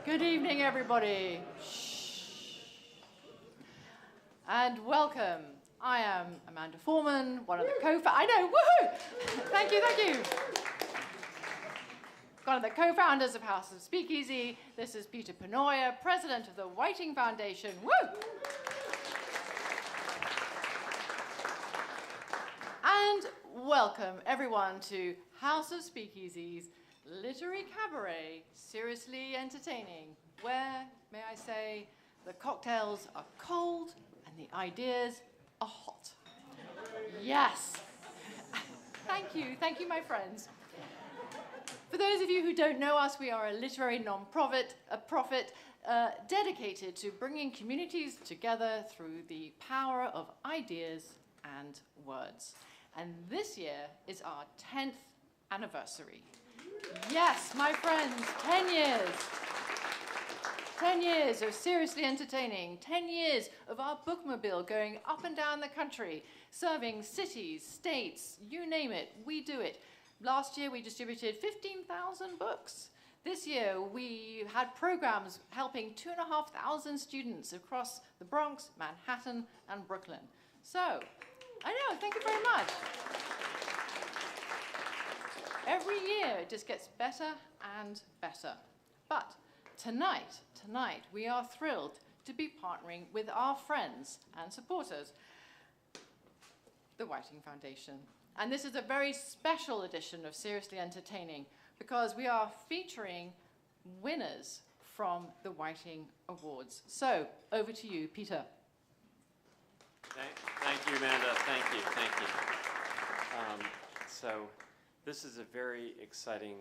Good evening, everybody. Shh. And welcome. I am Amanda Foreman, one of the co-founders. I know, woohoo! Thank you. One of the co-founders of House of SpeakEasy. This is Peter Penoyer, president of the Whiting Foundation. Woo! And welcome, everyone, to House of SpeakEasy's Literary Cabaret, seriously entertaining, where, may I say, the cocktails are cold and the ideas are hot. Yes. Thank you, my friends. For those of you who don't know us, we are a literary non-profit, dedicated to bringing communities together through the power of ideas and words. And this year is our 10th anniversary. Yes, my friends, 10 years. 10 years of seriously entertaining, 10 years of our bookmobile going up and down the country, serving cities, states, you name it, we do it. Last year we distributed 15,000 books. This year we had programs helping 2,500 students across the Bronx, Manhattan, and Brooklyn. So, I know, thank you very much. Every year it just gets better and better. But tonight, we are thrilled to be partnering with our friends and supporters, the Whiting Foundation. And this is a very special edition of Seriously Entertaining because we are featuring winners from the Whiting Awards. So, over to you, Peter. Thank you, Amanda. Thank you. So this is a very exciting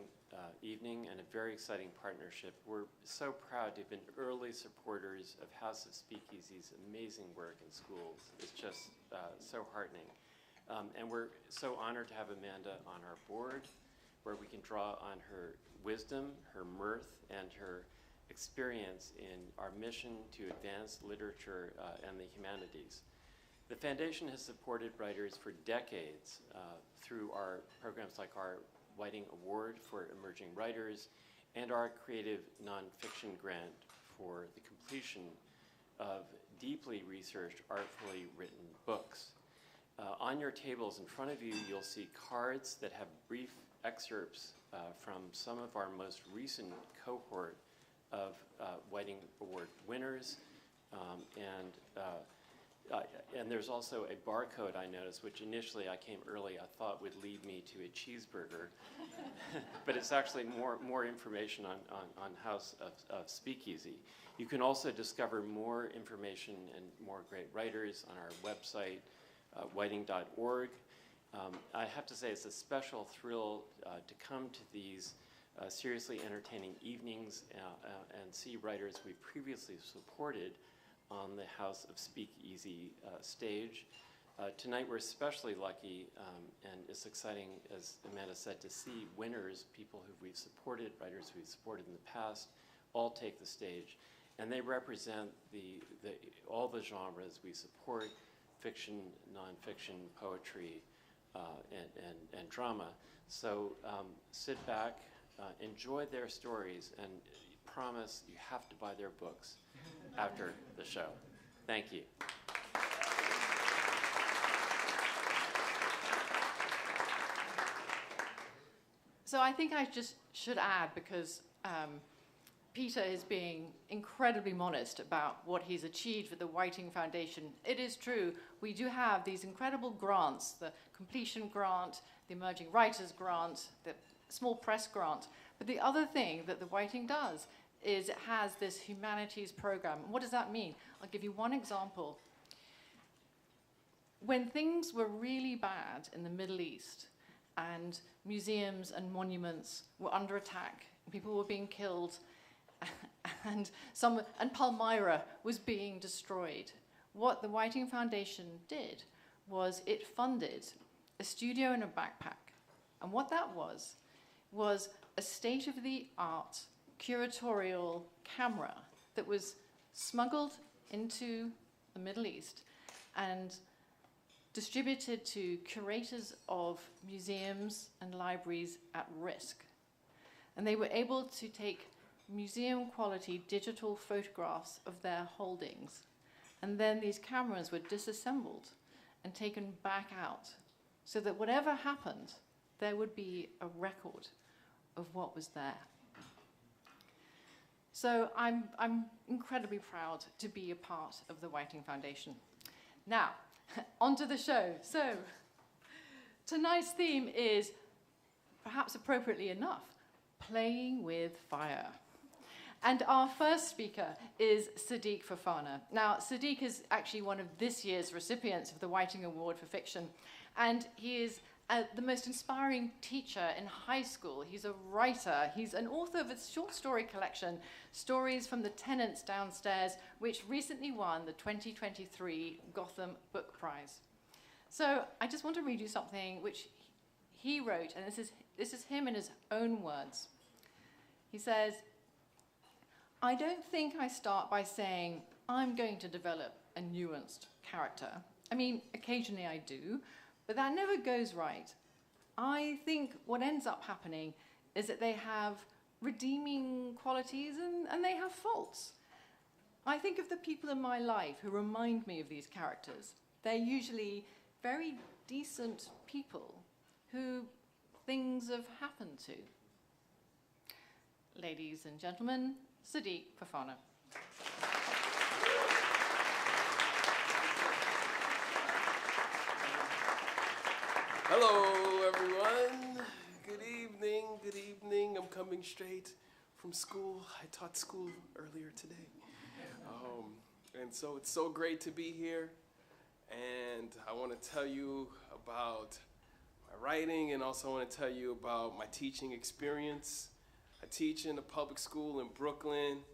evening and a very exciting partnership. We're so proud to have been early supporters of House of SpeakEasy's amazing work in schools. It's just so heartening. And we're so honored to have Amanda on our board, where we can draw on her wisdom, her mirth, and her experience in our mission to advance literature and the humanities. The Foundation has supported writers for decades through our programs like our Whiting Award for Emerging Writers and our Creative Nonfiction Grant for the completion of deeply researched, artfully written books. On your tables in front of you, you'll see cards that have brief excerpts from some of our most recent cohort of Whiting Award winners. And there's also a barcode I noticed, which initially I came early, I thought would lead me to a cheeseburger. But it's actually more information on House of SpeakEasy. You can also discover more information and more great writers on our website, whiting.org. I have to say it's a special thrill to come to these seriously entertaining evenings and see writers we previously supported on the House of SpeakEasy stage. Tonight we're especially lucky, and it's exciting, as Amanda said, to see winners, people who we've supported, writers we've supported in the past, all take the stage. And they represent all the genres we support: fiction, nonfiction, poetry, and drama. So sit back, enjoy their stories, and promise you have to buy their books after the show. Thank you. So I think I just should add, because Peter is being incredibly modest about what he's achieved with the Whiting Foundation. It is true, we do have these incredible grants, the Completion Grant, the Emerging Writers Grant, the Small Press Grant. But the other thing that the Whiting does is it has this humanities program. What does that mean? I'll give you one example. When things were really bad in the Middle East, and museums and monuments were under attack, and people were being killed, and Palmyra was being destroyed, what the Whiting Foundation did was it funded a studio in a backpack. And what that was a state-of-the-art curatorial camera that was smuggled into the Middle East and distributed to curators of museums and libraries at risk. And they were able to take museum-quality digital photographs of their holdings. And then these cameras were disassembled and taken back out so that whatever happened, there would be a record of what was there. So I'm incredibly proud to be a part of the Whiting Foundation. Now, on to the show. So, tonight's theme is, perhaps appropriately enough, playing with fire. And our first speaker is Sadiq Fofana. Now, Sadiq is actually one of this year's recipients of the Whiting Award for Fiction, and he is the most inspiring teacher in high school. He's a writer. He's an author of a short story collection, Stories from the Tenants Downstairs, which recently won the 2023 Gotham Book Prize. So I just want to read you something which he wrote, and this is him in his own words. He says, "I don't think I start by saying, I'm going to develop a nuanced character. I mean, occasionally I do, but that never goes right. I think what ends up happening is that they have redeeming qualities and they have faults. I think of the people in my life who remind me of these characters. They're usually very decent people who things have happened to." Ladies and gentlemen, Sadiq Fofana. Hello, everyone. Good evening. Good evening. I'm coming straight from school. I taught school earlier today. And so it's so great to be here. And I want to tell you about my writing, and also want to tell you about my teaching experience. I teach in a public school in Brooklyn,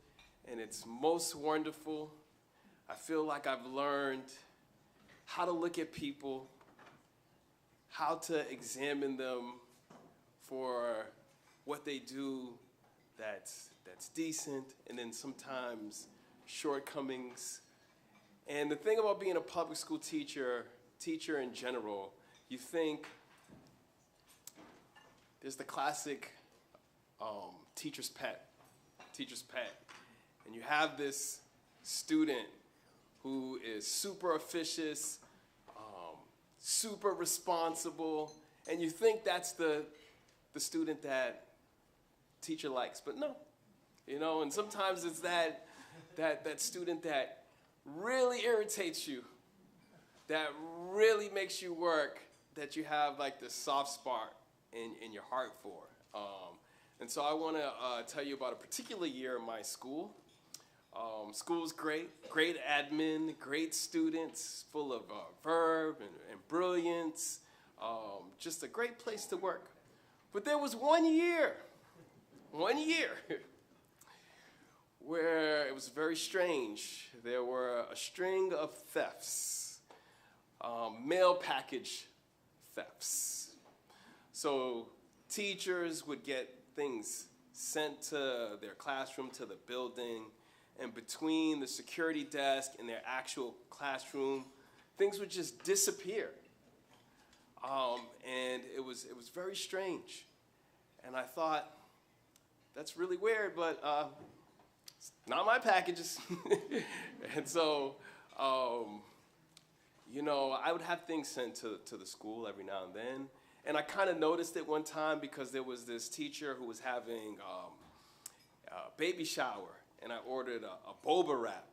and it's most wonderful. I feel like I've learned how to look at people, how to examine them for what they do that's decent, and then sometimes shortcomings. And the thing about being a public school teacher in general, you think there's the classic teacher's pet. And you have this student who is super officious, super responsible, and you think that's the student that teacher likes, but no. And sometimes it's that student that really irritates you, that really makes you work, that you have like this soft spot in your heart for. And so I want to tell you about a particular year in my school. School's great admin, great students, full of verve and brilliance, just a great place to work. But there was one year where it was very strange. There were a string of thefts, mail package thefts. So teachers would get things sent to their classroom, to the building, and between the security desk and their actual classroom, things would just disappear. And it was very strange. And I thought, that's really weird, but it's not my packages. And so, you know, I would have things sent to the school every now and then. And I kind of noticed it one time because there was this teacher who was having a baby shower, and I ordered a boba wrap.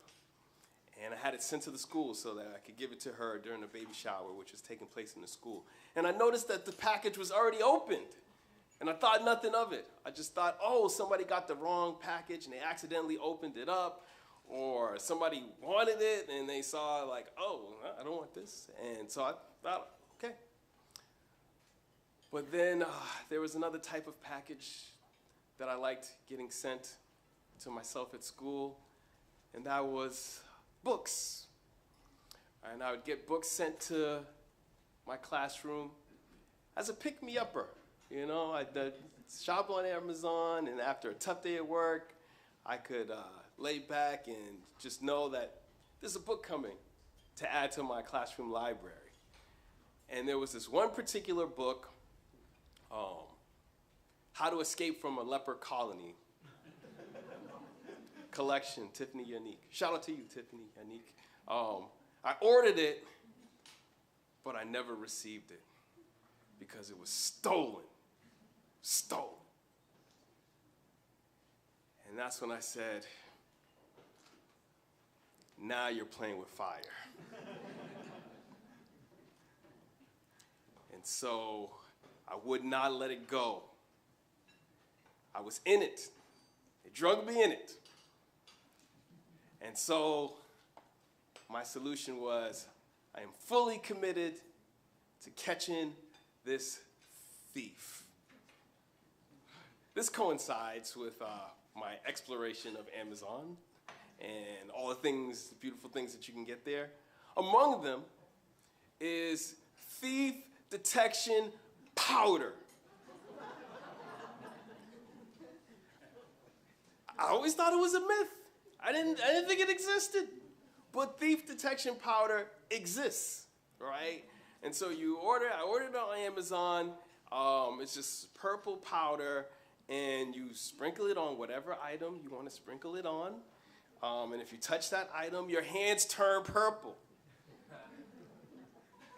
And I had it sent to the school so that I could give it to her during the baby shower, which was taking place in the school. And I noticed that the package was already opened. And I thought nothing of it. I just thought, oh, somebody got the wrong package and they accidentally opened it up. Or somebody wanted it and they saw like, oh, I don't want this. And so I thought, okay. But then there was another type of package that I liked getting sent to myself at school. And that was books. And I would get books sent to my classroom as a pick-me-upper. You know, I'd shop on Amazon, and after a tough day at work, I could lay back and just know that there's a book coming to add to my classroom library. And there was this one particular book, How to Escape from a Leper Colony collection, Tiffany Unique. Shout out to you, Tiffany Unique. I ordered it, but I never received it because it was stolen. Stolen. And that's when I said, now you're playing with fire. And so I would not let it go. I was in it. It drug me in it. And so my solution was, I am fully committed to catching this thief. This coincides with my exploration of Amazon and all the things, the beautiful things that you can get there. Among them is thief detection powder. I always thought it was a myth. I didn't think it existed. But thief detection powder exists, right? And so I ordered it on Amazon. It's just purple powder, and you sprinkle it on whatever item you want to sprinkle it on. And if you touch that item, your hands turn purple.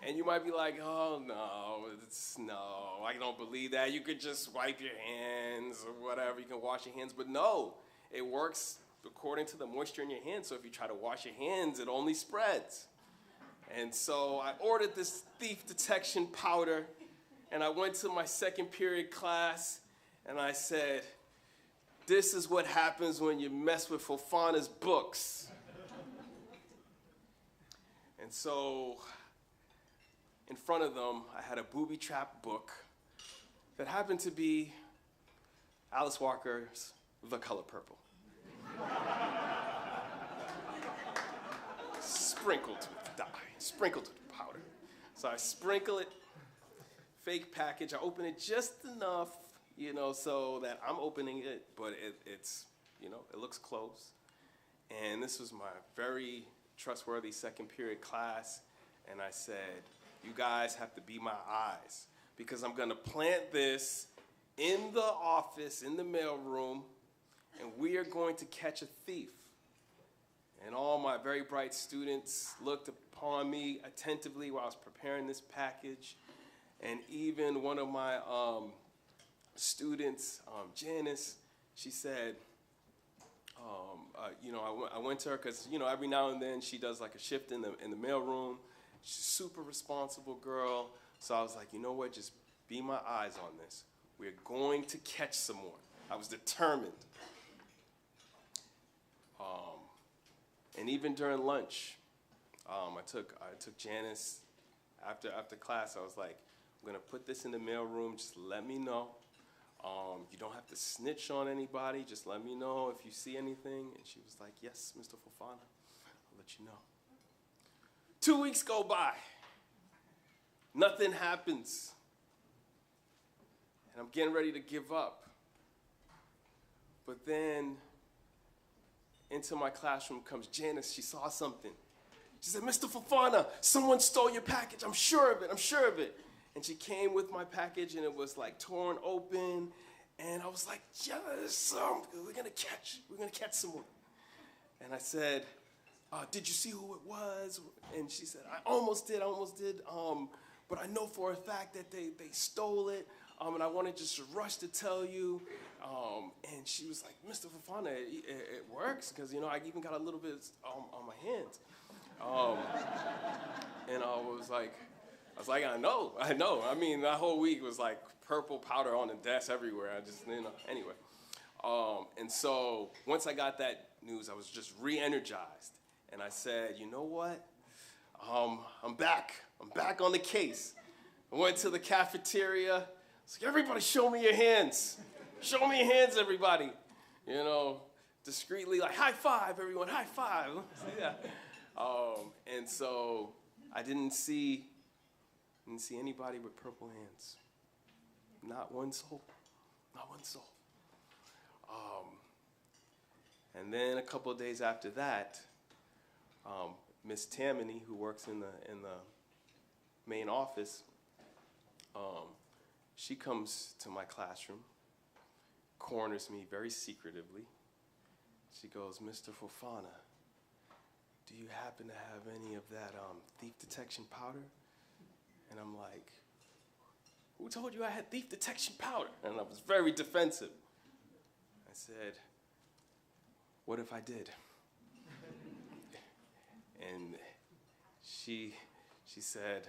And you might be like, oh, no, I don't believe that. You could just wipe your hands or whatever. You can wash your hands. But no, it works according to the moisture in your hands. So if you try to wash your hands, it only spreads. And so I ordered this thief detection powder, and I went to my second period class, and I said, this is what happens when you mess with Fofana's books. And so in front of them, I had a booby trap book that happened to be Alice Walker's The Color Purple. Sprinkled with dye, sprinkled with powder. So I sprinkle it, fake package. I open it just enough, so that I'm opening it, but it's, it looks close. And this was my very trustworthy second period class. And I said, you guys have to be my eyes because I'm gonna plant this in the office, in the mailroom, and we are going to catch a thief. And all my very bright students looked upon me attentively while I was preparing this package. And even one of my students, Janice, she said, I went to her because, every now and then she does like a shift in the mailroom. She's a super responsible girl. So I was like, you know what, just be my eyes on this. We're going to catch someone. I was determined. And even during lunch, I took Janice after class. I was like, I'm gonna put this in the mailroom. Just let me know. You don't have to snitch on anybody. Just let me know if you see anything. And she was like, yes, Mr. Fofana, I'll let you know. 2 weeks go by. Nothing happens. And I'm getting ready to give up. But then, into my classroom comes Janice. She saw something. She said, Mr. Fofana, someone stole your package. I'm sure of it, I'm sure of it. And she came with my package, and it was like torn open. And I was like, yes, we're gonna catch someone. And I said, did you see who it was? And she said, I almost did. But I know for a fact that they stole it. And I want to just rush to tell you. And she was like, Mr. Fofana, it works, because, you know, I even got a little bit on my hands. And I was like, I know. I mean, that whole week was like purple powder on the desk everywhere. I just, you know, anyway. And so once I got that news, I was just re-energized. And I said, you know what? I'm back on the case. I went to the cafeteria. I was like, everybody show me your hands. Show me your hands, everybody. You know, discreetly, like, high five, everyone, high five. Yeah. And so I didn't see anybody with purple hands. Not one soul. Not one soul. And then a couple of days after that, Miss Tammany, who works in the main office, she comes to my classroom, corners me very secretively. She goes, Mr. Fofana, do you happen to have any of that thief detection powder? And I'm like, who told you I had thief detection powder? And I was very defensive. I said, what if I did? And she said,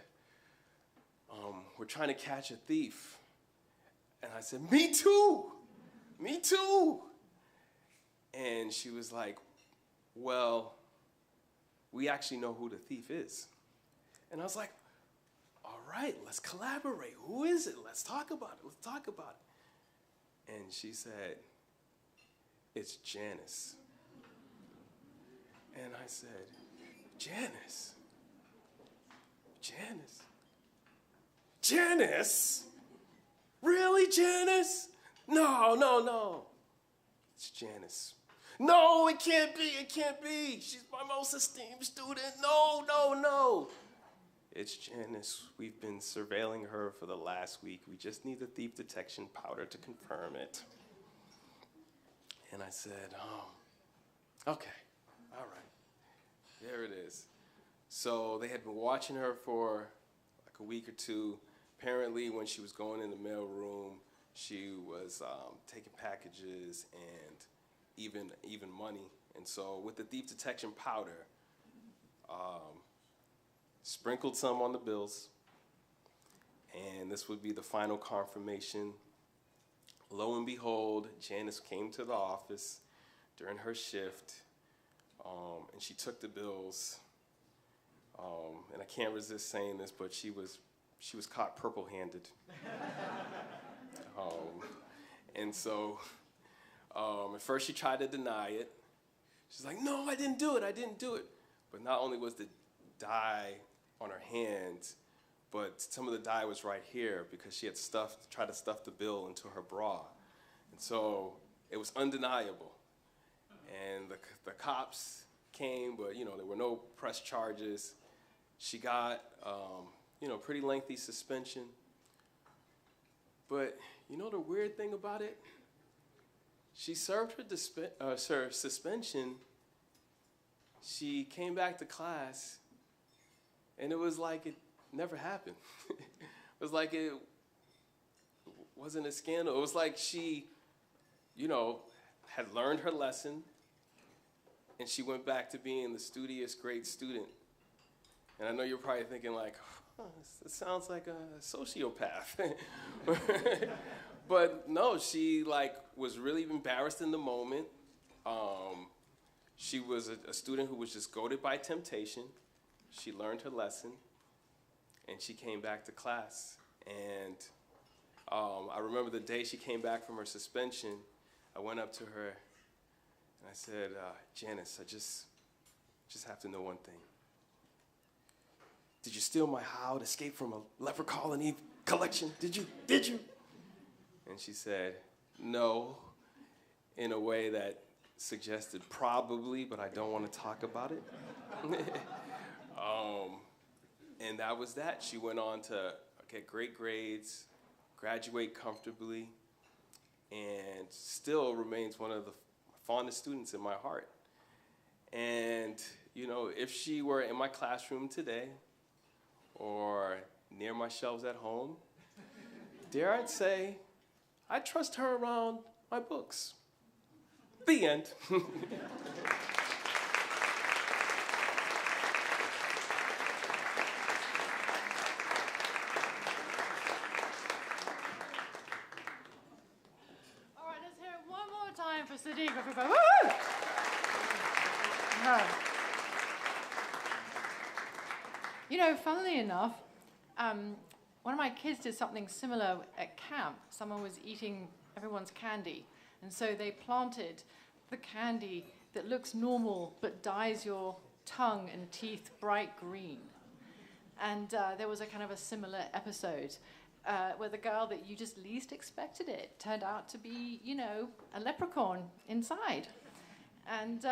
we're trying to catch a thief. And I said, me too. And she was like, well, we actually know who the thief is. And I was like, all right, let's collaborate. Who is it? Let's talk about it. And she said, it's Janice. And I said, Janice? Really, Janice? No. It's Janice. No, it can't be. She's my most esteemed student. No. It's Janice. We've been surveilling her for the last week. We just need the thief detection powder to confirm it. And I said, okay, all right. There it is. So they had been watching her for like a week or two. Apparently, when she was going in the mailroom, she was taking packages and even money. And so with the thief detection powder, sprinkled some on the bills, and this would be the final confirmation. Lo and behold, Janice came to the office during her shift, and she took the bills. And I can't resist saying this, but she was caught purple-handed. And so at first she tried to deny it. She's like, no, I didn't do it. But not only was the dye on her hands, but some of the dye was right here because she had tried to stuff the bill into her bra. And so it was undeniable. And the cops came, but there were no press charges. She got pretty lengthy suspension. But the weird thing about it? She served her suspension. She came back to class, and it was like it never happened. It was like it wasn't a scandal. It was like she, had learned her lesson, and she went back to being the studious, great student. And I know you're probably thinking like, this sounds like a sociopath. But no, she was really embarrassed in the moment. She was a student who was just goaded by temptation. She learned her lesson, and she came back to class. And I remember the day she came back from her suspension, I went up to her, and I said, Janice, I just have to know one thing. Did you steal my How to Escape from a Leper Colony collection? Did you? And she said, no, in a way that suggested probably, but I don't want to talk about it. And that was that. She went on to get great grades, graduate comfortably, and still remains one of the fondest students in my heart. And, you know, if she were in my classroom today or near my shelves at home, dare I say, I trust her around my books. The end. For Sadiq, everybody. Woo! No. You know, funnily enough, one of my kids did something similar at camp. Someone was eating everyone's candy, and so they planted the candy that looks normal but dyes your tongue and teeth bright green. And there was a kind of a similar episode where the girl that you just least expected it turned out to be, you know, a leprechaun inside. And,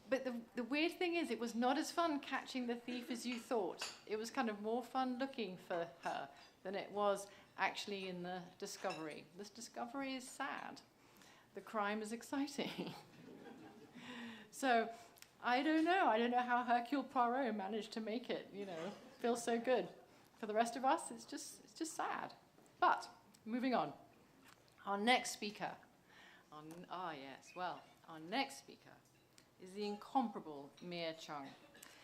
but the weird thing is, it was not as fun catching the thief as you thought. It was kind of more fun looking for her than it was actually in the discovery. This discovery is sad. The crime is exciting. So, I don't know how Hercule Poirot managed to make it, you know, feel so good. For the rest of us, it's just sad. But, moving on. Our next speaker, our next speaker is the incomparable Mia Chung.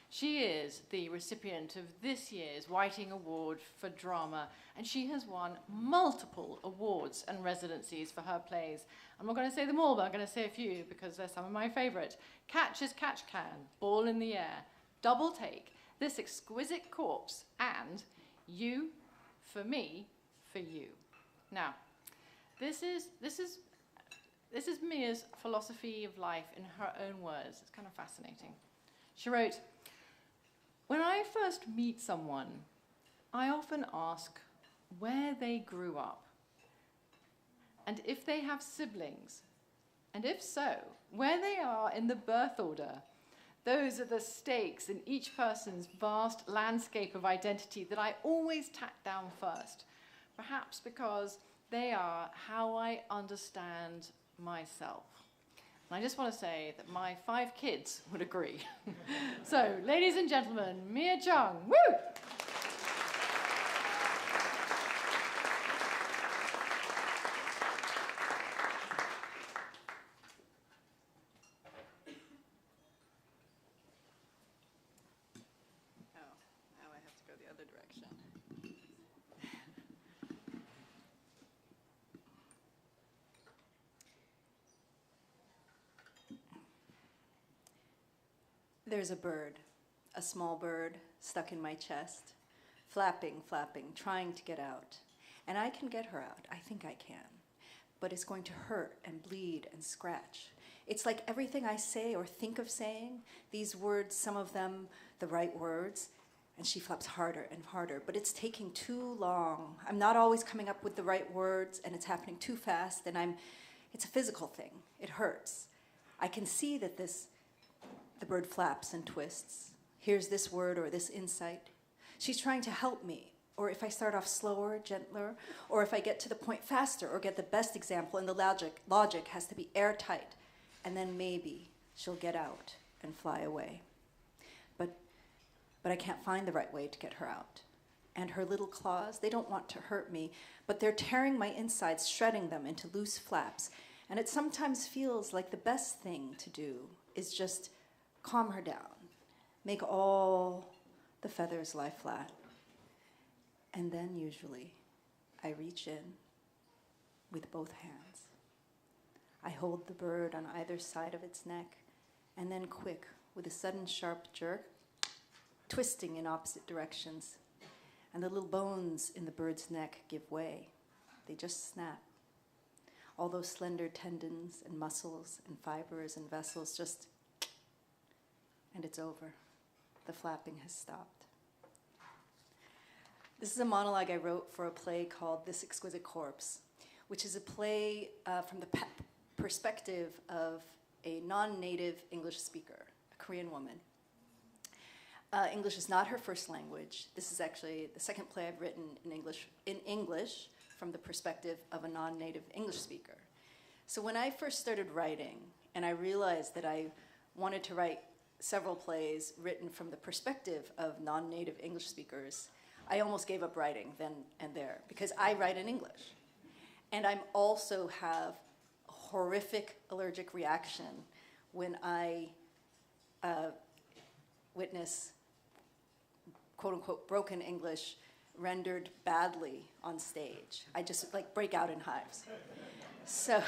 She is the recipient of this year's Whiting Award for Drama, and she has won multiple awards and residencies for her plays. I'm not going to say them all, but I'm going to say a few because they're some of my favorite. Catch as Catch Can, Ball in the Air, Double Take, This Exquisite Corpse, and You, For Me, For You. Now, this is Mia's philosophy of life in her own words. It's kind of fascinating. She wrote, "When I first meet someone, I often ask where they grew up, and if they have siblings, and if so, where they are in the birth order. Those are the stakes in each person's vast landscape of identity that I always tack down first, perhaps because they are how I understand myself." And I just want to say that my 5 kids would agree. So, ladies and gentlemen, Mia Chung, woo! There's a bird, a small bird stuck in my chest, flapping, flapping, trying to get out. And I can get her out. I think I can. But it's going to hurt and bleed and scratch. It's like everything I say or think of saying, these words, some of them the right words, and she flaps harder and harder. But it's taking too long. I'm not always coming up with the right words, and it's happening too fast, and it's a physical thing. It hurts. I can see that the bird flaps and twists. Here's this word or this insight. She's trying to help me, or if I start off slower, gentler, or if I get to the point faster, or get the best example, and the logic has to be airtight, and then maybe she'll get out and fly away. But I can't find the right way to get her out. And her little claws, they don't want to hurt me, but they're tearing my insides, shredding them into loose flaps, and it sometimes feels like the best thing to do is just calm her down, make all the feathers lie flat. And then usually I reach in with both hands. I hold the bird on either side of its neck, and then quick, with a sudden sharp jerk, twisting in opposite directions, and the little bones in the bird's neck give way. They just snap. All those slender tendons and muscles and fibers and vessels just, and it's over. The flapping has stopped. This is a monologue I wrote for a play called This Exquisite Corpse, which is a play from the perspective of a non-native English speaker, a Korean woman. English is not her first language. This is actually the second play I've written in English from the perspective of a non-native English speaker. So when I first started writing, and I realized that I wanted to write several plays written from the perspective of non-native English speakers, I almost gave up writing then and there, because I write in English. And I also have a horrific allergic reaction when I witness quote-unquote broken English rendered badly on stage. I just like break out in hives. So,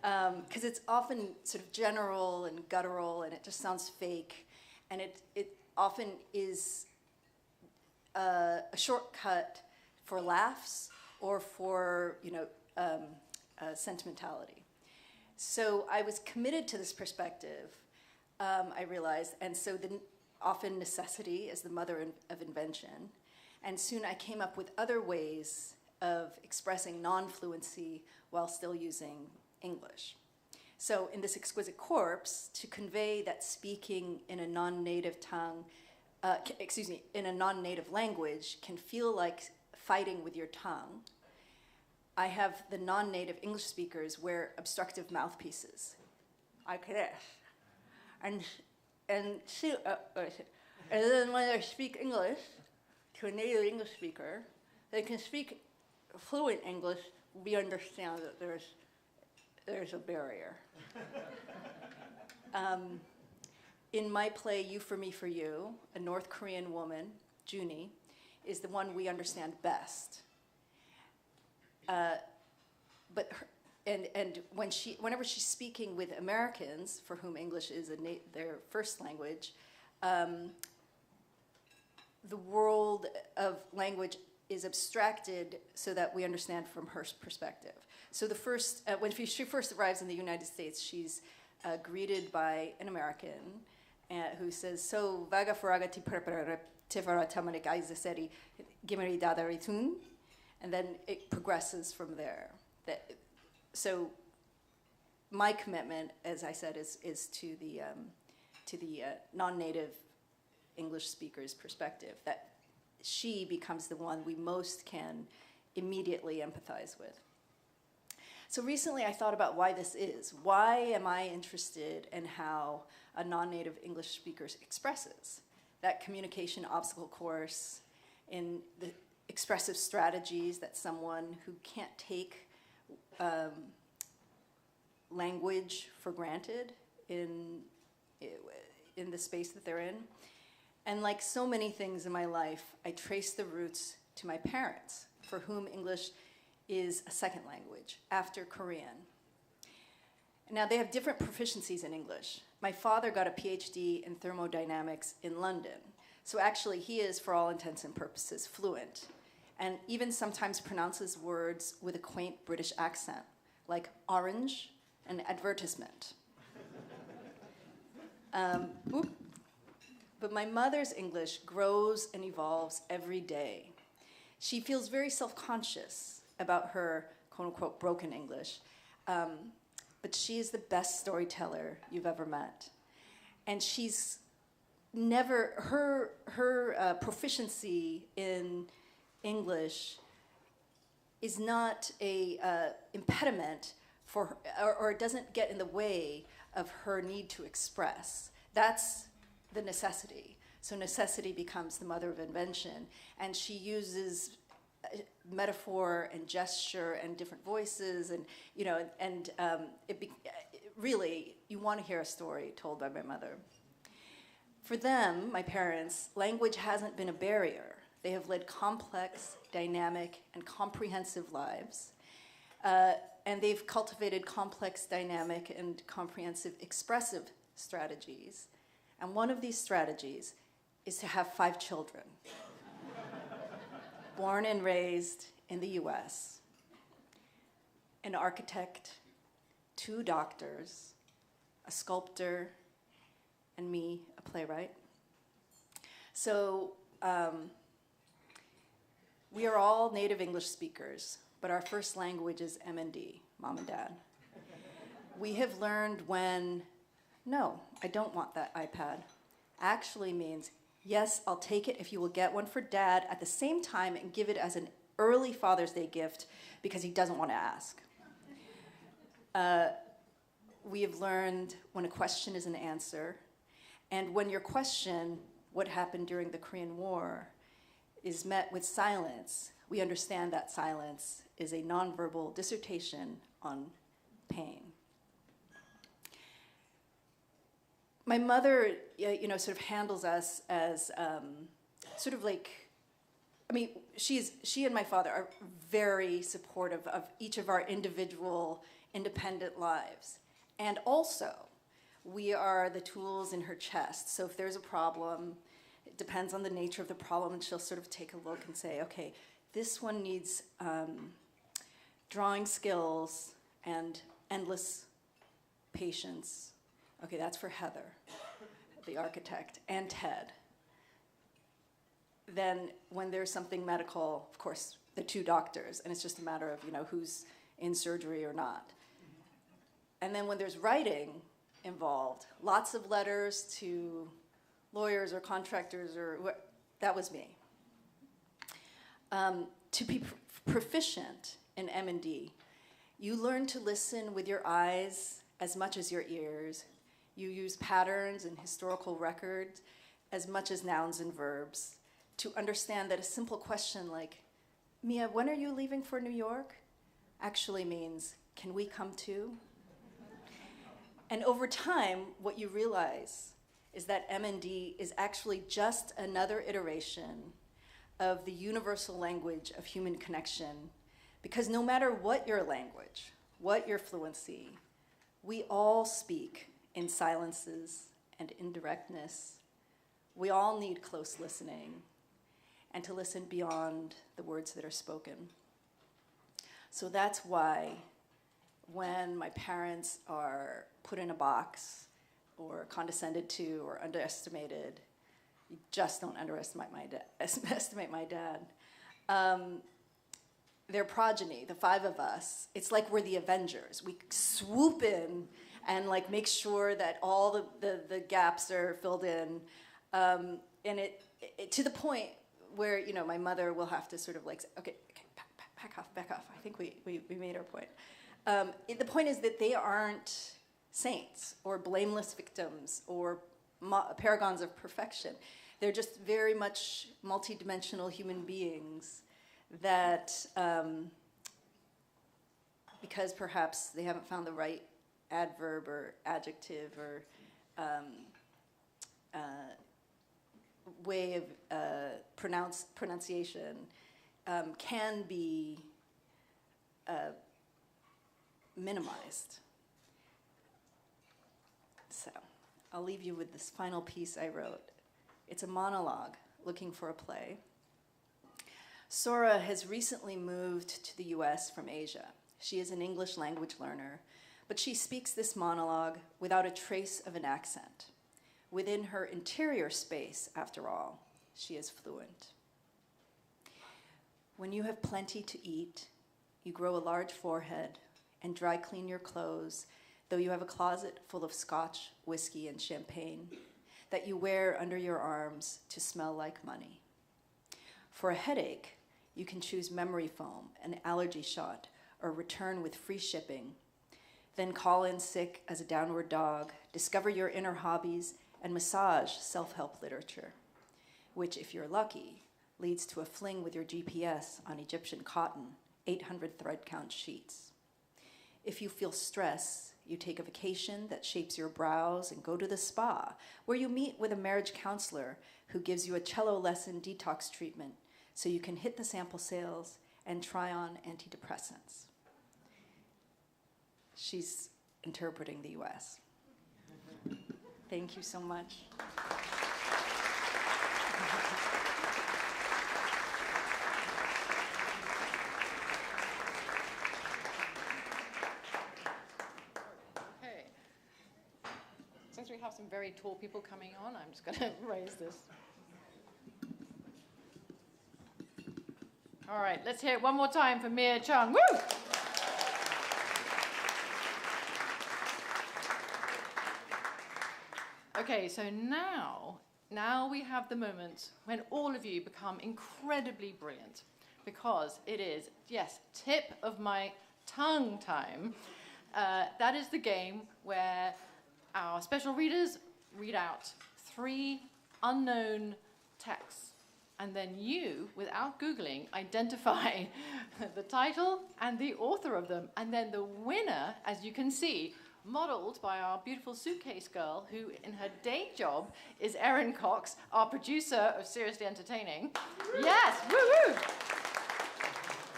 because it's often sort of general and guttural, and it just sounds fake, and it often is a shortcut for laughs or for sentimentality. So I was committed to this perspective, I realized, and so often necessity is the mother of invention. And soon I came up with other ways of expressing non-fluency while still using English. So in this exquisite corpse, to convey that speaking in a non-native tongue, in a non-native language can feel like fighting with your tongue, I have the non-native English speakers wear obstructive mouthpieces, like this. And then when they speak English to a native English speaker, they can speak fluent English. We understand that there's a barrier. In my play, You for Me for You, a North Korean woman, Junie, is the one we understand best. Whenever she's speaking with Americans, for whom English is their first language, the world of language is abstracted so that we understand from her perspective. So when she first arrives in the United States, she's greeted by an American who says, "So vaga faraga ti prepara tifara tamanik aizeseri gimeri dadaritun," and then it progresses from there. So my commitment, as I said, is to the non-native English speaker's perspective, that she becomes the one we most can immediately empathize with. So recently I thought about why this is. Why am I interested in how a non-native English speaker expresses? That communication obstacle course, in the expressive strategies that someone who can't take language for granted in the space that they're in. And like so many things in my life, I trace the roots to my parents, for whom English is a second language, after Korean. Now, they have different proficiencies in English. My father got a PhD in thermodynamics in London. So actually, he is, for all intents and purposes, fluent, and even sometimes pronounces words with a quaint British accent, like orange and advertisement. But my mother's English grows and evolves every day. She feels very self-conscious about her, quote-unquote, broken English, but she is the best storyteller you've ever met. And she's never, her proficiency in English is not a impediment for her, or it doesn't get in the way of her need to express. That's the necessity. So necessity becomes the mother of invention, and she uses metaphor and gesture and different voices, and really, you want to hear a story told by my mother. For them, my parents, language hasn't been a barrier. They have led complex, dynamic, and comprehensive lives, and they've cultivated complex, dynamic, and comprehensive expressive strategies. And one of these strategies is to have 5 children, born and raised in the US, an architect, 2 doctors, a sculptor, and me, a playwright. So we are all native English speakers, but our first language is M&D, mom and dad. We have learned when, no, I don't want that iPad, actually means, yes, I'll take it if you will get one for Dad at the same time and give it as an early Father's Day gift because he doesn't want to ask. We have learned when a question is an answer, and when your question, what happened during the Korean War, is met with silence, we understand that silence is a nonverbal dissertation on pain. My mother, sort of handles us as sort of like, I mean, she and my father are very supportive of each of our individual independent lives. And also, we are the tools in her chest. So if there's a problem, it depends on the nature of the problem, and she'll sort of take a look and say, okay, this one needs drawing skills and endless patience. Okay, that's for Heather, the architect, and Ted. Then when there's something medical, of course, the two doctors, and it's just a matter of, who's in surgery or not. And then when there's writing involved, lots of letters to lawyers or contractors, that was me. To be proficient in M&D, you learn to listen with your eyes as much as your ears. You use patterns and historical records as much as nouns and verbs to understand that a simple question like, Mia, when are you leaving for New York? Actually means, can we come too? And over time, what you realize is that M&D is actually just another iteration of the universal language of human connection, because no matter what your language, what your fluency, we all speak in silences and indirectness. We all need close listening and to listen beyond the words that are spoken. So that's why when my parents are put in a box or condescended to or underestimated, you just don't underestimate my dad. Their progeny, the five of us, it's like we're the Avengers. We swoop in and like make sure that all the gaps are filled in. And it to the point where, my mother will have to sort of like, say, okay, back off. I think we made our point. The point is that they aren't saints or blameless victims or paragons of perfection. They're just very much multidimensional human beings that, because perhaps they haven't found the right adverb or adjective or way of pronunciation, can be minimized. So I'll leave you with this final piece I wrote. It's a monologue looking for a play. Sora has recently moved to the US from Asia. She is an English language learner, but she speaks this monologue without a trace of an accent. Within her interior space, after all, she is fluent. When you have plenty to eat, you grow a large forehead and dry clean your clothes, though you have a closet full of scotch, whiskey, and champagne that you wear under your arms to smell like money. For a headache, you can choose memory foam, an allergy shot, or return with free shipping. Then call in sick as a downward dog, discover your inner hobbies, and massage self-help literature, which, if you're lucky, leads to a fling with your GPS on Egyptian cotton, 800 thread count sheets. If you feel stress, you take a vacation that shapes your brows and go to the spa, where you meet with a marriage counselor who gives you a cello lesson detox treatment so you can hit the sample sales and try on antidepressants. She's interpreting the US. Thank you so much. Since we have some very tall people coming on, I'm just going to raise this. All right, let's hear it one more time for Mia Chung. Woo! Okay, so now we have the moment when all of you become incredibly brilliant, because it is, yes, tip of my tongue time. That is the game where our special readers read out 3 unknown texts, and then you, without Googling, identify the title and the author of them. And then the winner, as you can see, modeled by our beautiful suitcase girl, who in her day job is Erin Cox, our producer of Seriously Entertaining. Yes, woo-woo!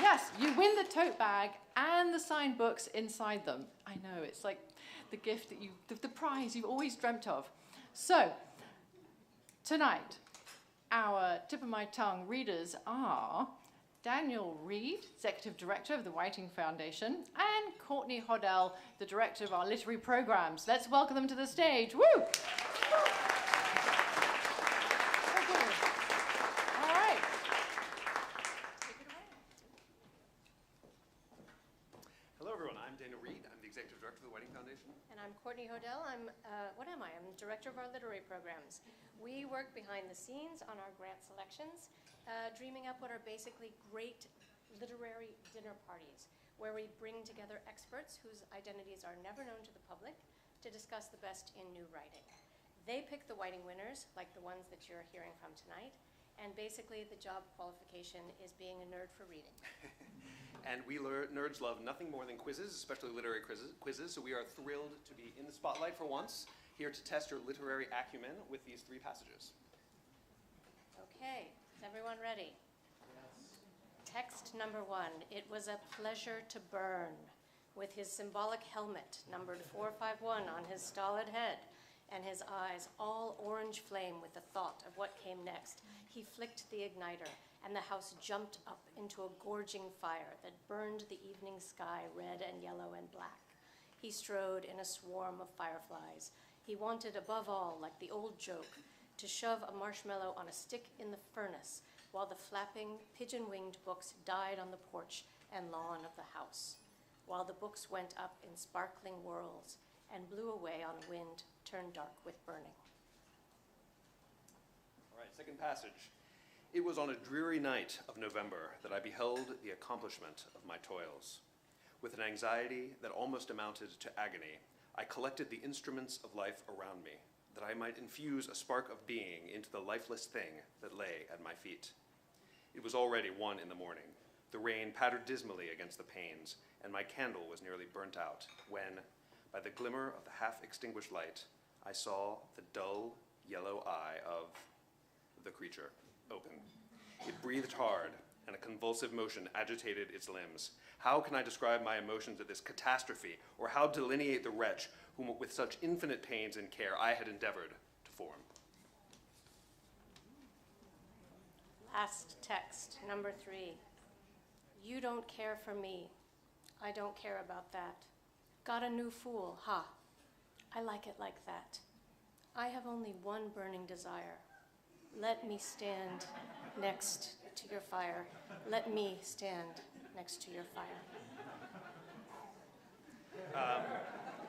Yes, you win the tote bag and the signed books inside them. I know, it's like the gift that the prize you've always dreamt of. So, tonight, our tip of my tongue readers are Daniel Reed, Executive Director of the Whiting Foundation, and Courtney Hodell, the Director of our Literary Programs. Let's welcome them to the stage. Woo! All right. Take it away. Hello, everyone. I'm Daniel Reed. I'm the Executive Director of the Whiting Foundation. And I'm Courtney Hodell. I'm the Director of our Literary Programs. We work behind the scenes on our grant selections, dreaming up what are basically great literary dinner parties, where we bring together experts whose identities are never known to the public to discuss the best in new writing. They pick the Whiting winners, like the ones that you're hearing from tonight, and basically the job qualification is being a nerd for reading. And we nerds love nothing more than quizzes, especially literary quizzes, so we are thrilled to be in the spotlight for once, here to test your literary acumen with these 3 passages. Okay, is everyone ready? Yes. Text number 1, it was a pleasure to burn. With his symbolic helmet, numbered 451 on his stolid head, and his eyes all orange flame with the thought of what came next, he flicked the igniter, and the house jumped up into a gorging fire that burned the evening sky red and yellow and black. He strode in a swarm of fireflies. He wanted, above all, like the old joke, to shove a marshmallow on a stick in the furnace while the flapping, pigeon-winged books died on the porch and lawn of the house, while the books went up in sparkling whirls and blew away on wind turned dark with burning. All right, second passage. It was on a dreary night of November that I beheld the accomplishment of my toils. With an anxiety that almost amounted to agony, I collected the instruments of life around me, that I might infuse a spark of being into the lifeless thing that lay at my feet. It was already 1 in the morning. The rain pattered dismally against the panes, and my candle was nearly burnt out, when, by the glimmer of the half-extinguished light, I saw the dull, yellow eye of the creature open. It breathed hard, and a convulsive motion agitated its limbs. How can I describe my emotions at this catastrophe, or how delineate the wretch whom with such infinite pains and care I had endeavored to form? Last text, number 3. You don't care for me. I don't care about that. Got a new fool, ha. I like it like that. I have only one burning desire. Let me stand next to your fire. Let me stand next to your fire.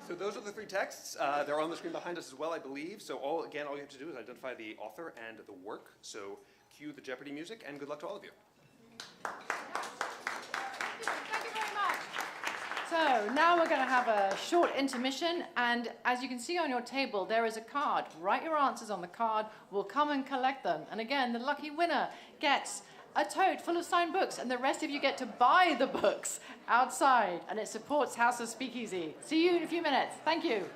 So those are the 3 texts. They're on the screen behind us as well, I believe. So all you have to do is identify the author and the work. So cue the Jeopardy music, and good luck to all of you. Thank you very much. So now we're going to have a short intermission, and as you can see on your table, there is a card. Write your answers on the card. We'll come and collect them. And again, the lucky winner gets a tote full of signed books, and the rest of you get to buy the books outside, and it supports House of SpeakEasy. See you in a few minutes. Thank you.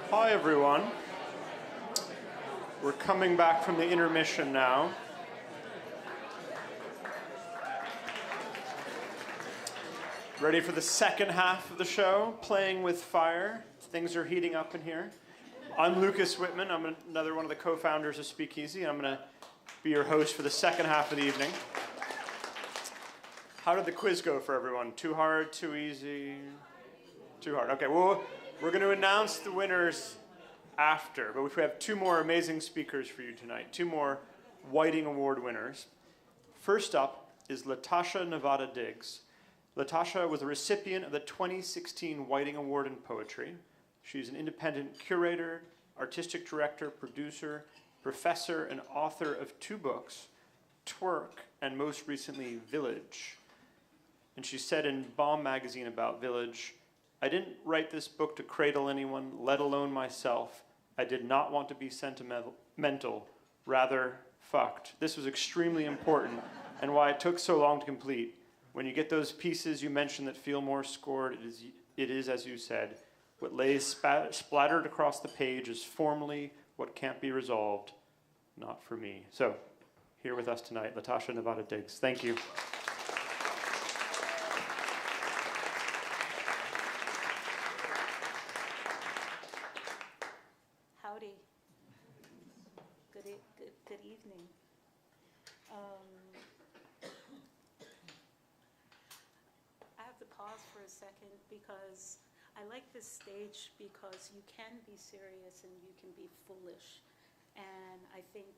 Hi, everyone. We're coming back from the intermission now. Ready for the second half of the show, Playing with Fire. Things are heating up in here. I'm Lucas Whitman. I'm another one of the co-founders of SpeakEasy. I'm going to be your host for the second half of the evening. How did the quiz go for everyone? Too hard, too easy? Too hard. Okay, well, we're going to announce the winners after, but we have two more amazing speakers for you tonight, two more Whiting Award winners. First up is Latasha Nevada Diggs. Latasha was a recipient of the 2016 Whiting Award in Poetry. She's an independent curator, artistic director, producer, professor, and author of 2 books, Twerk, and most recently, Village. And she said in Bomb magazine about Village, "I didn't write this book to cradle anyone, let alone myself. I did not want to be sentimental, rather fucked." This was extremely important and why it took so long to complete. When you get those pieces you mentioned that feel more scored, it is, as you said, what lays splattered across the page is formally what can't be resolved, not for me. So, here with us tonight, Latasha Nevada Diggs. Thank you. Howdy. Good evening. I have to pause for a second because I like this stage because you can be serious and you can be foolish. And I think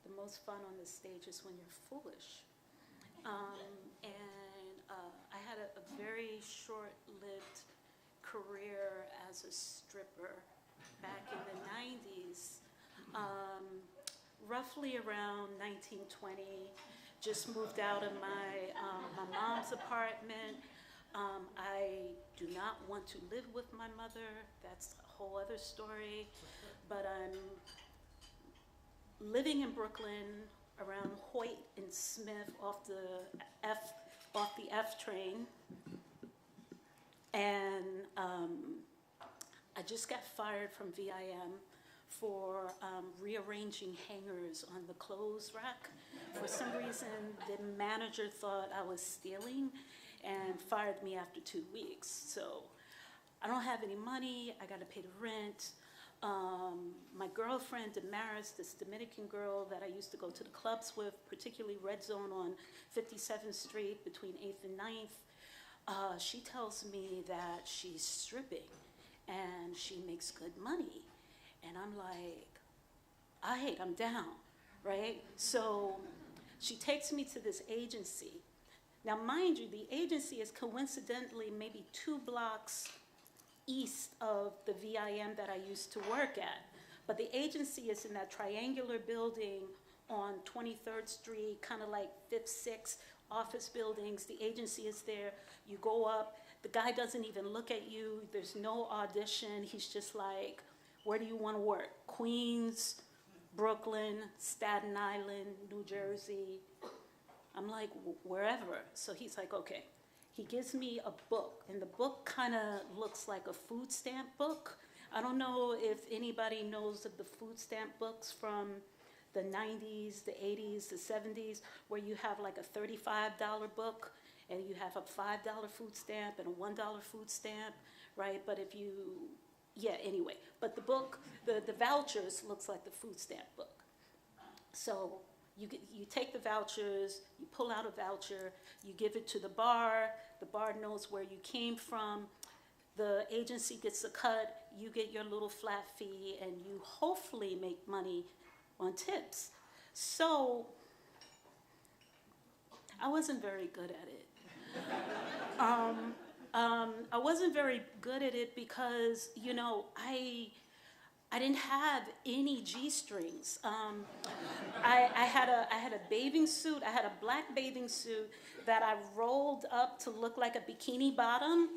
the most fun on this stage is when you're foolish. I had a very short-lived career as a stripper back in the 90s. Roughly around 1920, just moved out of my mom's apartment. I do not want to live with my mother. That's a whole other story. But I'm living in Brooklyn around Hoyt and Smith off the F train. And I just got fired from VIM for rearranging hangers on the clothes rack. For some reason, the manager thought I was stealing and fired me after 2 weeks. So I don't have any money, I gotta pay the rent. My girlfriend, Damaris, this Dominican girl that I used to go to the clubs with, particularly Red Zone on 57th Street between 8th and 9th, she tells me that she's stripping and she makes good money. And I'm like, I'm down, right? So she takes me to this agency. Now, mind you, the agency is coincidentally maybe 2 blocks east of the VIM that I used to work at. But the agency is in that triangular building on 23rd Street, kind of like 5th, 6th, office buildings. The agency is there. You go up. The guy doesn't even look at you. There's no audition. He's just like, where do you want to work? Queens, Brooklyn, Staten Island, New Jersey. I'm like, wherever. So he's like, okay. He gives me a book, and the book kind of looks like a food stamp book. I don't know if anybody knows of the food stamp books from the 90s, the 80s, the 70s, where you have like a $35 book, and you have a $5 food stamp and a $1 food stamp, right? But if you, anyway. But the book, the vouchers looks like the food stamp book. So you take the vouchers, you pull out a voucher, you give it to the bar knows where you came from, the agency gets a cut, you get your little flat fee, and you hopefully make money on tips. So I wasn't very good at it. I wasn't very good at it because, I didn't have any G-strings. I had a bathing suit. I had a black bathing suit that I rolled up to look like a bikini bottom,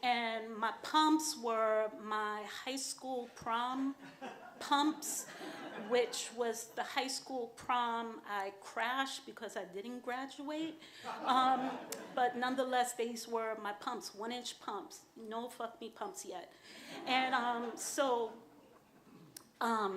and my pumps were my high school prom Pumps, which was the high school prom I crashed because I didn't graduate. But nonetheless, these were my pumps, 1-inch pumps. No fuck me pumps yet. And so I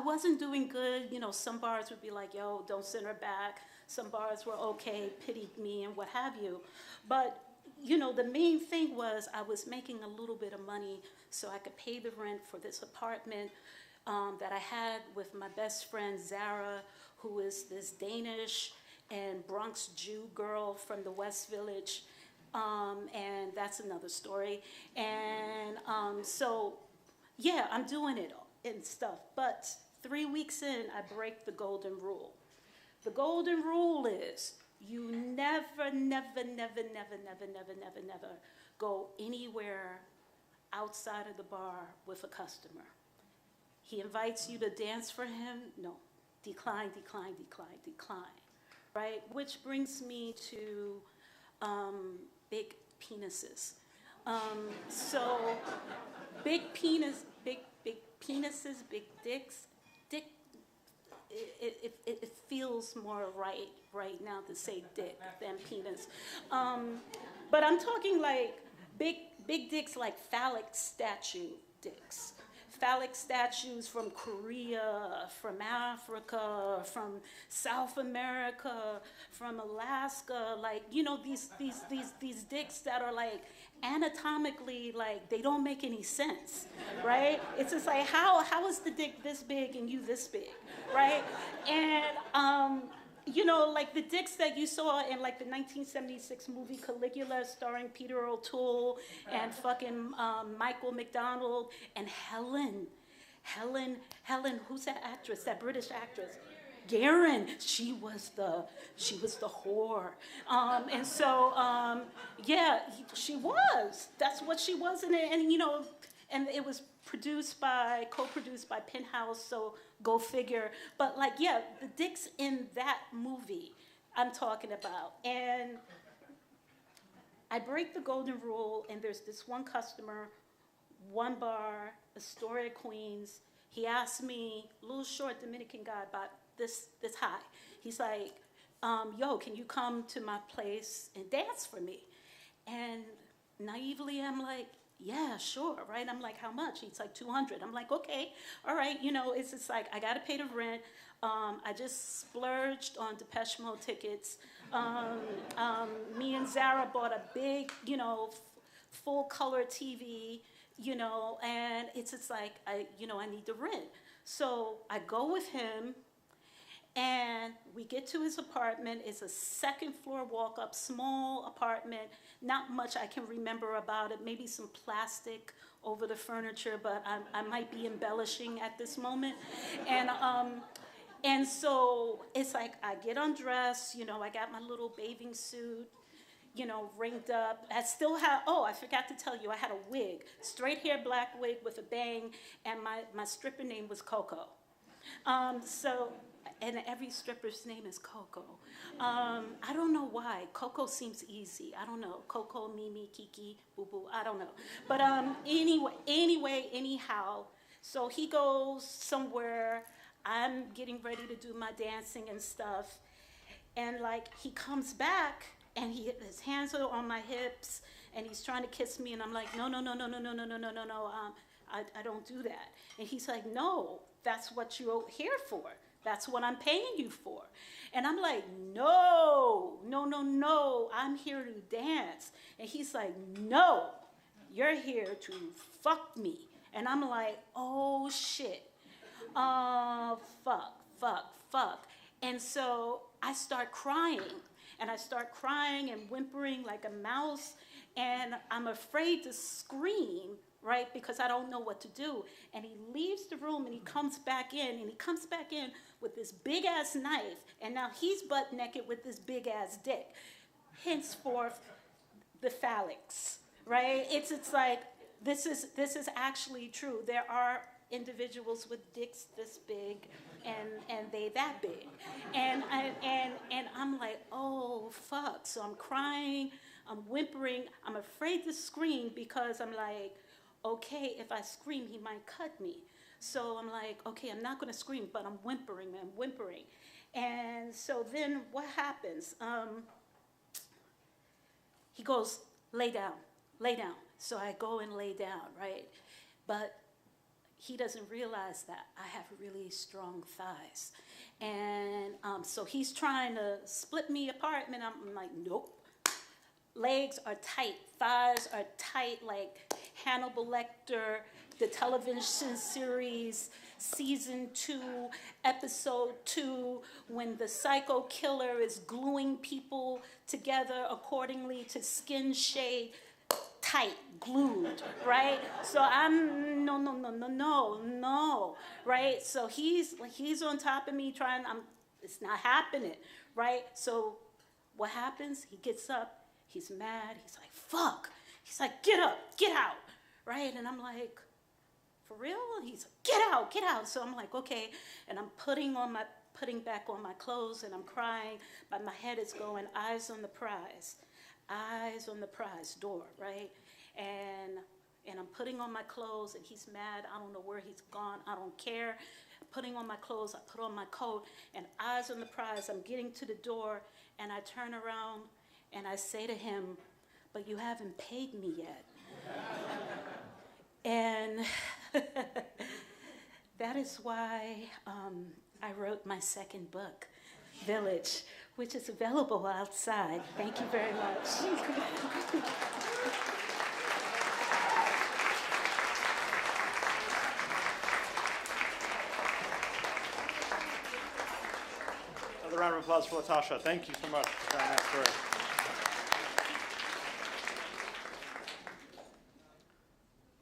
wasn't doing good. You know, some bars would be like, yo, don't send her back. Some bars were okay, pitied me and what have you. But, you know, the main thing was I was making a little bit of money so I could pay the rent for this apartment that I had with my best friend Zara, who is this Danish and Bronx Jew girl from the West Village. And that's another story. And so, yeah, I'm doing it and stuff. But 3 weeks in, I break the golden rule. The golden rule is you never, never, never, never, never, never, never, never go anywhere outside of the bar with a customer. He invites you to dance for him? No. Decline, decline, decline, decline. Right? Which brings me to big penises. So big penises, big dicks. It feels more right now to say dick than penis. But I'm talking like big dicks, like phallic statue dicks. Phallic statues from Korea, from Africa, from South America, from Alaska, like, you know, these dicks that are like anatomically, like, they don't make any sense, right? It's just like, how is the dick this big and you this big, right? And, you know, like the dicks that you saw in like the 1976 movie Caligula starring Peter O'Toole and fucking Michael McDonald and Helen, who's that actress, that British actress? Guerin, she was the whore. And so, yeah, she was. That's what she was in it. And, you know, and it was co-produced by Penthouse, so go figure. But like, yeah, the dicks in that movie I'm talking about. And I break the golden rule, and there's this one customer, one bar, Astoria, Queens. He asked me, a little short Dominican guy, about this high. He's like, yo, can you come to my place and dance for me? And naively, I'm like, yeah, sure, right? I'm like, how much? He's like, 200. I'm like, okay, all right. You know, it's just like, I got to pay the rent. I just splurged on Depeche Mode tickets. Me and Zara bought a big, you know, full color TV, you know, and it's just like, I need the rent. So I go with him, and we get to his apartment. It's a second floor walk up, small apartment. Not much I can remember about it, maybe some plastic over the furniture, but I might be embellishing at this moment. And so it's like I get undressed, you know, I got my little bathing suit, you know, ringed up. I still have, I forgot to tell you, I had a wig, straight hair black wig with a bang, and my stripper name was Coco. And every stripper's name is Coco. I don't know why. Coco seems easy. I don't know. Coco, Mimi, Kiki, Boo Boo. I don't know. But anyhow, so he goes somewhere. I'm getting ready to do my dancing and stuff. And like he comes back and his hands are on my hips and he's trying to kiss me. And I'm like, no. I don't do that. And he's like, no, that's what you're here for. That's what I'm paying you for. And I'm like, no, I'm here to dance. And he's like, no, you're here to fuck me. And I'm like, oh shit, fuck. And so I start crying, and whimpering like a mouse, and I'm afraid to scream, right, because I don't know what to do. And he leaves the room and he comes back in, with this big ass knife, and now he's butt naked with this big ass dick. Henceforth, the phallics, right? It's like this is actually true. There are individuals with dicks this big and they that big. And I'm like, oh fuck. So I'm crying, I'm whimpering, I'm afraid to scream because I'm like, okay, if I scream, he might cut me. So I'm like, okay, I'm not going to scream, but I'm whimpering and whimpering. And so then what happens? He goes, lay down, lay down. So I go and lay down, right? But he doesn't realize that I have really strong thighs. And so he's trying to split me apart, and I'm like, nope. Legs are tight, thighs are tight, like Hannibal Lecter, the television series, season 2, episode 2, when the psycho killer is gluing people together accordingly to skin shade, tight, glued, right? So I'm, no, right? So he's on top of me trying, it's not happening, right? So what happens? He gets up, he's mad, he's like, fuck. He's like, get up, get out, right? And I'm like, for real? He's like, get out. So I'm like, okay. And I'm putting back on my clothes, and I'm crying, but my head is going, eyes on the prize door, right? And I'm putting on my clothes, and he's mad. I don't know where he's gone. I don't care. Putting on my clothes, I put on my coat, and eyes on the prize. I'm getting to the door, and I turn around, and I say to him, but you haven't paid me yet. And that is why I wrote my second book, Village, which is available outside. Thank you very much. Another round of applause for Latasha. Thank you so much for sharing that story.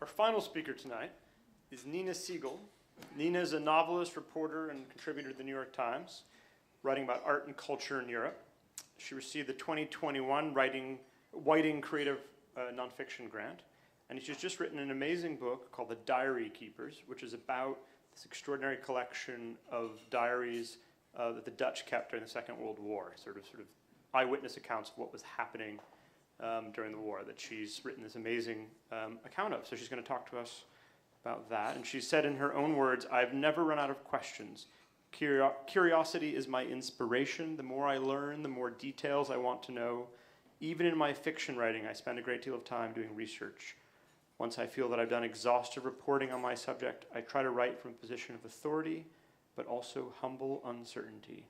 Our final speaker tonight is Nina Siegel. Nina is a novelist, reporter, and contributor to the New York Times, writing about art and culture in Europe. She received the 2021 Whiting Creative Nonfiction Grant, and she's just written an amazing book called The Diary Keepers, which is about this extraordinary collection of diaries that the Dutch kept during the Second World War, sort of eyewitness accounts of what was happening during the war that she's written this amazing account of. So she's going to talk to us about that. And she said in her own words, I've never run out of questions. Curiosity is my inspiration. The more I learn, the more details I want to know. Even in my fiction writing, I spend a great deal of time doing research. Once I feel that I've done exhaustive reporting on my subject, I try to write from a position of authority, but also humble uncertainty.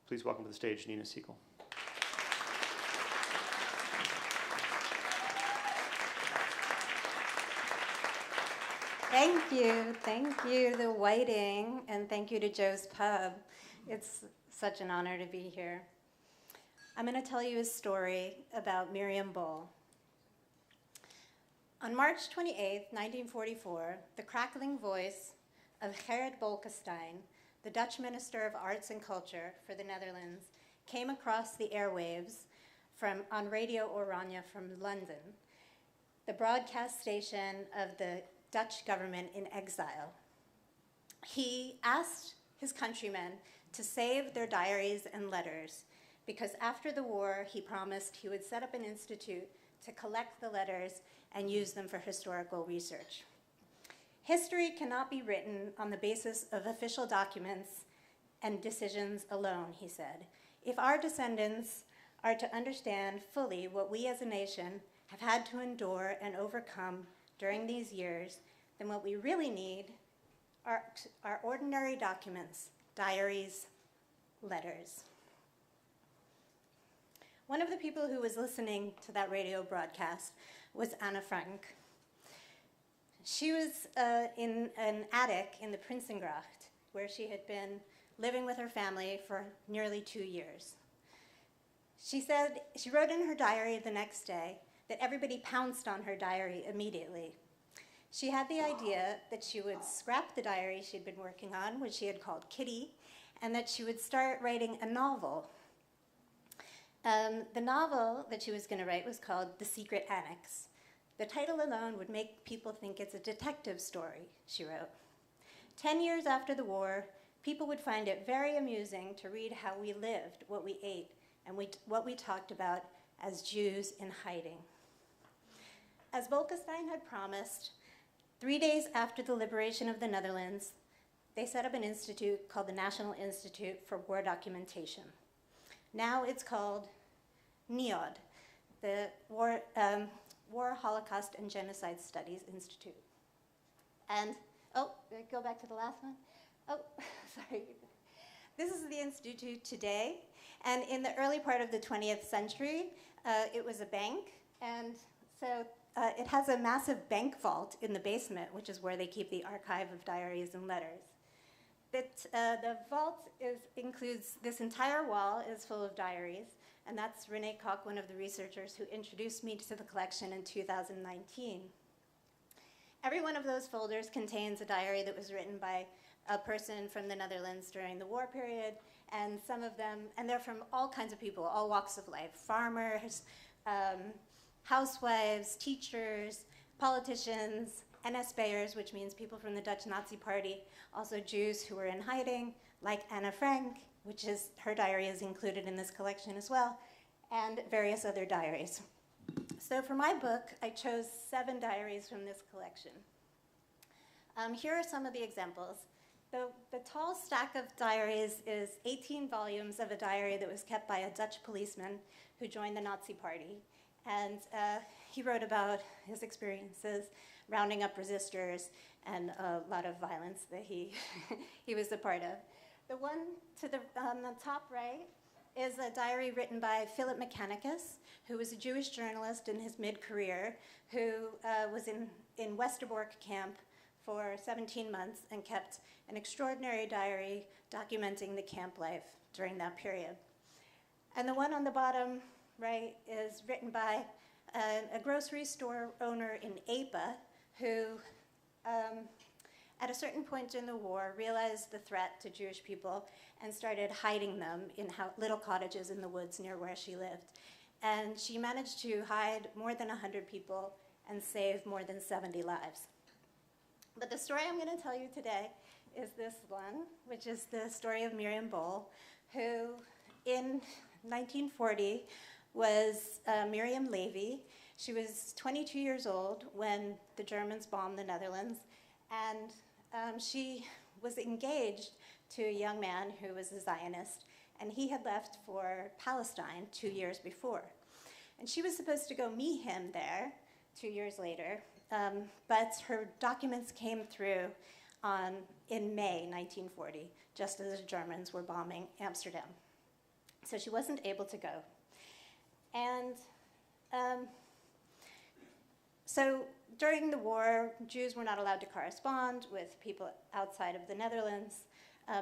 Please welcome to the stage Nina Siegel. Thank you, The Whiting, and thank you to Joe's Pub. It's such an honor to be here. I'm going to tell you a story about Miriam Bohl. On March 28, 1944, the crackling voice of Gerrit Bolkestein, the Dutch Minister of Arts and Culture for the Netherlands, came across the airwaves on Radio Oranje from London, the broadcast station of the Dutch government in exile. He asked his countrymen to save their diaries and letters because after the war, he promised he would set up an institute to collect the letters and use them for historical research. History cannot be written on the basis of official documents and decisions alone, he said. If our descendants are to understand fully what we as a nation have had to endure and overcome during these years, then what we really need are ordinary documents, diaries, letters. One of the people who was listening to that radio broadcast was Anne Frank. She was in an attic in the Prinsengracht, where she had been living with her family for nearly 2 years. She said, she wrote in her diary the next day that everybody pounced on her diary immediately. She had the idea that she would scrap the diary she'd been working on, which she had called Kitty, and that she would start writing a novel. The novel that she was going to write was called The Secret Annex. The title alone would make people think it's a detective story, she wrote. 10 years after the war, people would find it very amusing to read how we lived, what we ate, and what we talked about as Jews in hiding. As Bolkestein had promised, 3 days after the liberation of the Netherlands, they set up an institute called the National Institute for War Documentation. Now it's called NIOD, the War, Holocaust, and Genocide Studies Institute. And, oh, go back to the last one. Oh, sorry. This is the institute today. And in the early part of the 20th century, it was a bank. And so it has a massive bank vault in the basement, which is where they keep the archive of diaries and letters. The vault includes, this entire wall is full of diaries, and that's Renee Koch, one of the researchers who introduced me to the collection in 2019. Every one of those folders contains a diary that was written by a person from the Netherlands during the war period, and some of them, and they're from all kinds of people, all walks of life, farmers, housewives, teachers, politicians, NSB'ers, which means people from the Dutch Nazi Party, also Jews who were in hiding, like Anna Frank, which is, her diary is included in this collection as well, and various other diaries. So for my book, I chose 7 diaries from this collection. Here are some of the examples. The tall stack of diaries is 18 volumes of a diary that was kept by a Dutch policeman who joined the Nazi Party. And he wrote about his experiences rounding up resistors and a lot of violence that he, he was a part of. The one to the top right is a diary written by Philip Mechanicus, who was a Jewish journalist in his mid-career, who was in Westerbork camp for 17 months and kept an extraordinary diary documenting the camp life during that period. And the one on the bottom right is written by a grocery store owner in Apa who, at a certain point in the war, realized the threat to Jewish people and started hiding them in little cottages in the woods near where she lived. And she managed to hide more than 100 people and save more than 70 lives. But the story I'm going to tell you today is this one, which is the story of Miriam Bohl, who in 1940 was Miriam Levy. She was 22 years old when the Germans bombed the Netherlands, and she was engaged to a young man who was a Zionist, and he had left for Palestine 2 years before. And she was supposed to go meet him there 2 years later, but her documents came through in May 1940, just as the Germans were bombing Amsterdam. So she wasn't able to go. And so during the war, Jews were not allowed to correspond with people outside of the Netherlands.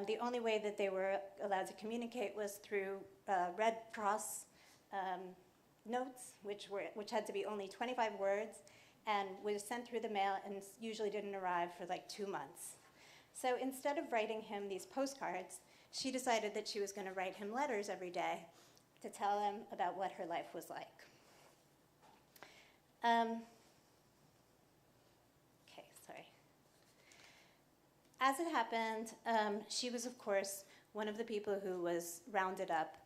The only way that they were allowed to communicate was through Red Cross notes, which had to be only 25 words, and was sent through the mail and usually didn't arrive for like 2 months. So instead of writing him these postcards, she decided that she was going to write him letters every day to tell him about what her life was like. Okay, sorry. As it happened, she was, of course, one of the people who was rounded up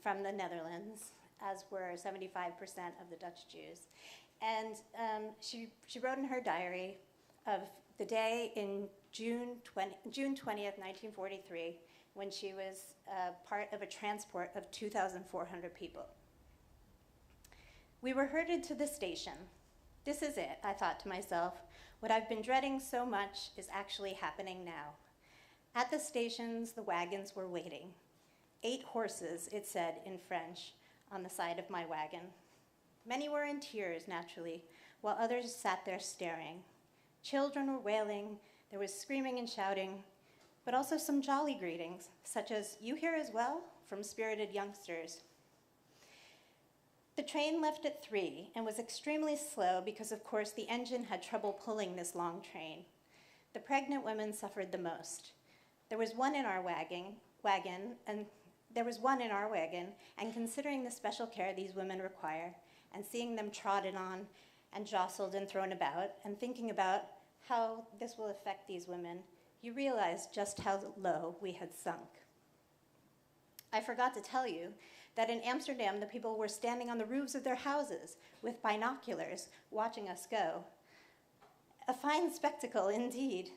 from the Netherlands, as were 75% of the Dutch Jews. And she wrote in her diary of the day in June 20th, 1943, when she was part of a transport of 2,400 people. We were herded to the station. This is it, I thought to myself. What I've been dreading so much is actually happening now. At the stations, the wagons were waiting. 8 horses, it said in French, on the side of my wagon. Many were in tears, naturally, while others sat there staring. Children were wailing, there was screaming and shouting, but also some jolly greetings, such as, "You here as well?" from spirited youngsters. The train left at 3 and was extremely slow because, of course, the engine had trouble pulling this long train. The pregnant women suffered the most. There was one in our wagon, and considering the special care these women require, and seeing them trodden on and jostled and thrown about, and thinking about how this will affect these women, you realize just how low we had sunk. I forgot to tell you that in Amsterdam, the people were standing on the roofs of their houses with binoculars watching us go. A fine spectacle indeed.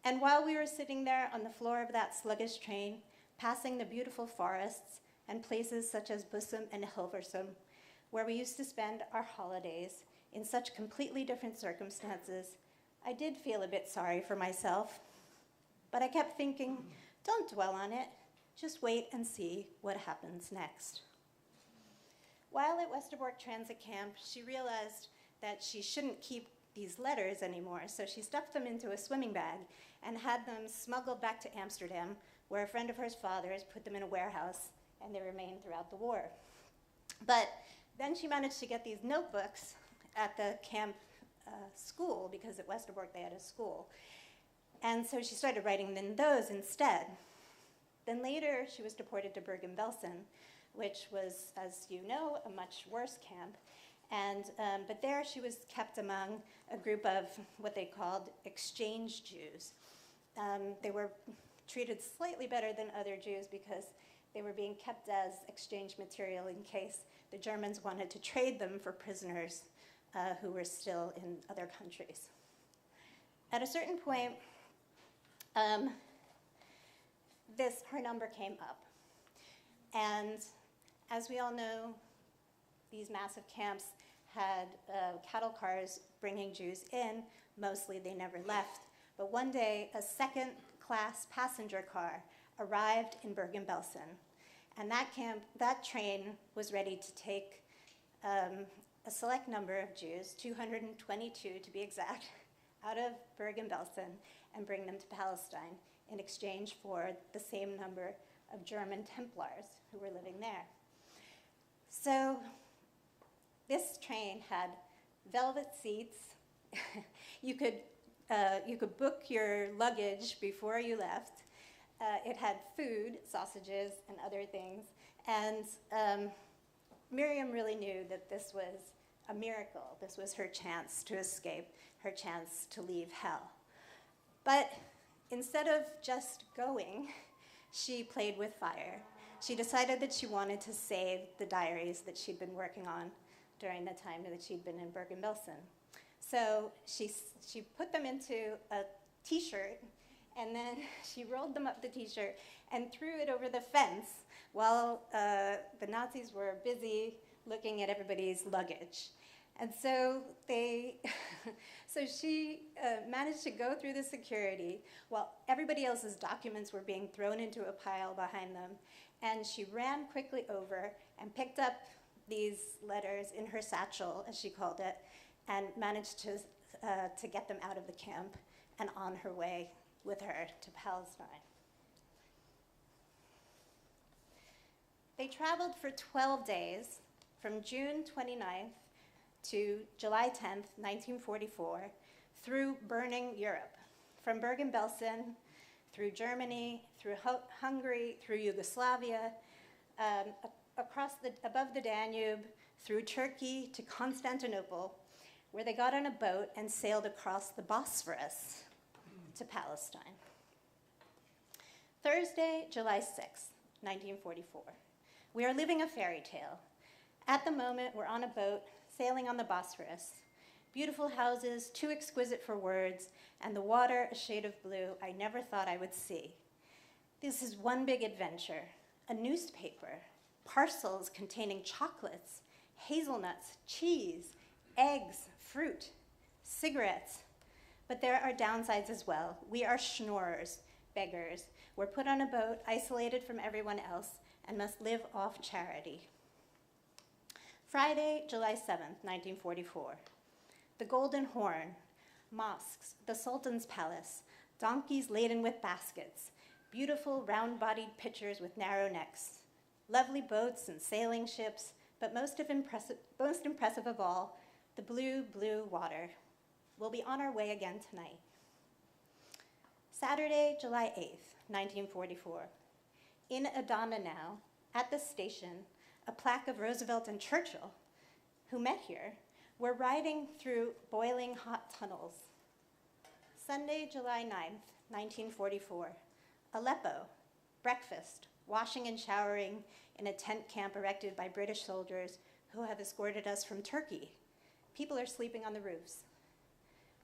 And while we were sitting there on the floor of that sluggish train, passing the beautiful forests and places such as Bussum and Hilversum, where we used to spend our holidays in such completely different circumstances, I did feel a bit sorry for myself. But I kept thinking, don't dwell on it, just wait and see what happens next. While at Westerbork Transit Camp, she realized that she shouldn't keep these letters anymore, so she stuffed them into a swimming bag and had them smuggled back to Amsterdam, where a friend of hers father's put them in a warehouse, and they remained throughout the war. But then she managed to get these notebooks at the camp school, because at Westerbork they had a school. And so she started writing in those instead. Then later she was deported to Bergen-Belsen, which was, as you know, a much worse camp. And, but there she was kept among a group of what they called exchange Jews. They were treated slightly better than other Jews because they were being kept as exchange material in case the Germans wanted to trade them for prisoners who were still in other countries. At a certain point, her number came up. And as we all know, these massive camps had cattle cars bringing Jews in. Mostly they never left. But one day, a second-class passenger car arrived in Bergen-Belsen. And that train was ready to take a select number of Jews, 222 to be exact, out of Bergen-Belsen and bring them to Palestine in exchange for the same number of German Templars who were living there. So this train had velvet seats. You could book your luggage before you left. It had food, sausages, and other things. And Miriam really knew that this was a miracle. This was her chance to escape, her chance to leave hell. But instead of just going, she played with fire. She decided that she wanted to save the diaries that she'd been working on during the time that she'd been in Bergen-Belsen. So she put them into a T-shirt, and then she rolled them up the T-shirt and threw it over the fence while the Nazis were busy looking at everybody's luggage. And so she managed to go through the security while everybody else's documents were being thrown into a pile behind them. And she ran quickly over and picked up these letters in her satchel, as she called it, and managed to get them out of the camp and on her way with her to Palestine. They traveled for 12 days from June 29th to July 10th, 1944, through burning Europe, from Bergen-Belsen, through Germany, through Hungary, through Yugoslavia, above the Danube, through Turkey to Constantinople, where they got on a boat and sailed across the Bosphorus to Palestine. Thursday, July 6th, 1944. We are living a fairy tale. At the moment, we're on a boat sailing on the Bosphorus. Beautiful houses, too exquisite for words, and the water a shade of blue I never thought I would see. This is one big adventure. A newspaper, parcels containing chocolates, hazelnuts, cheese, eggs, fruit, cigarettes. But there are downsides as well. We are schnorrers, beggars. We're put on a boat, isolated from everyone else, and must live off charity. Friday, July 7th, 1944. The Golden Horn, mosques, the Sultan's Palace, donkeys laden with baskets, beautiful round-bodied pitchers with narrow necks, lovely boats and sailing ships, but most impressive of all, the blue, blue water. We'll be on our way again tonight. Saturday, July 8th, 1944. In Adana now, at the station, a plaque of Roosevelt and Churchill, who met here, were riding through boiling hot tunnels. Sunday, July 9th, 1944. Aleppo, breakfast, washing and showering in a tent camp erected by British soldiers who have escorted us from Turkey. People are sleeping on the roofs.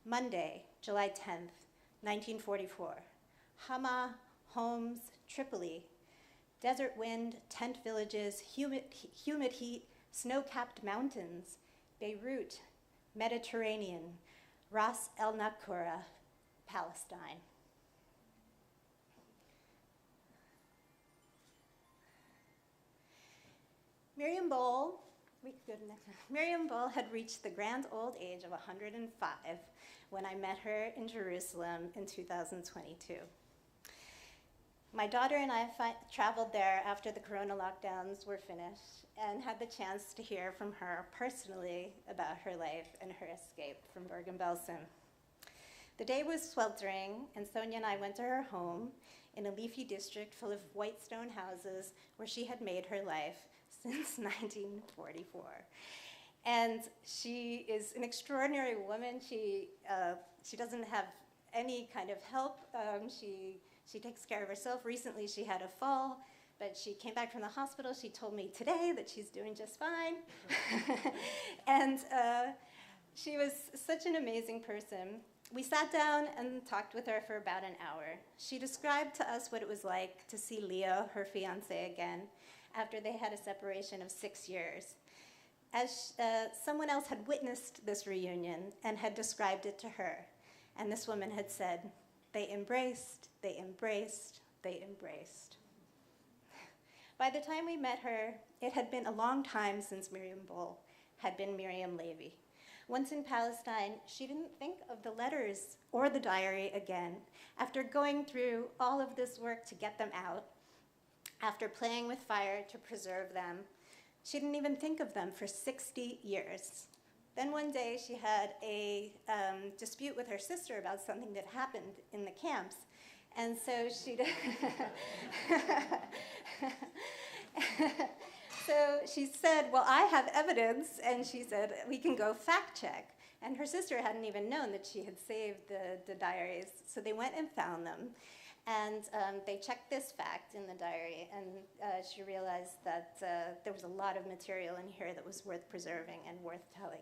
Monday, July 10th, 1944. Hama, Homs, Tripoli. Desert wind, tent villages, humid heat, snow-capped mountains. Beirut, Mediterranean. Ras El Nakura, Palestine. Miriam Bohl, we could go to next one. Miriam Bohl had reached the grand old age of 105 when I met her in Jerusalem in 2022. My daughter and I traveled there after the corona lockdowns were finished and had the chance to hear from her personally about her life and her escape from Bergen-Belsen. The day was sweltering, and Sonia and I went to her home in a leafy district full of white stone houses where she had made her life since 1944. And she is an extraordinary woman. She doesn't have any kind of help. She takes care of herself. Recently, she had a fall, but she came back from the hospital. She told me today that she's doing just fine. And she was such an amazing person. We sat down and talked with her for about an hour. She described to us what it was like to see Leo, her fiancé, again, after they had a separation of 6 years. As someone else had witnessed this reunion and had described it to her, and this woman had said, they embraced, they embraced, they embraced. By the time we met her, it had been a long time since Miriam Bohl had been Miriam Levy. Once in Palestine, she didn't think of the letters or the diary again. After going through all of this work to get them out, after playing with fire to preserve them, she didn't even think of them for 60 years. Then one day she had a dispute with her sister about something that happened in the camps. And so she said, well, I have evidence. And she said, we can go fact check. And her sister hadn't even known that she had saved the diaries. So they went and found them. And they checked this fact in the diary, and she realized that there was a lot of material in here that was worth preserving and worth telling.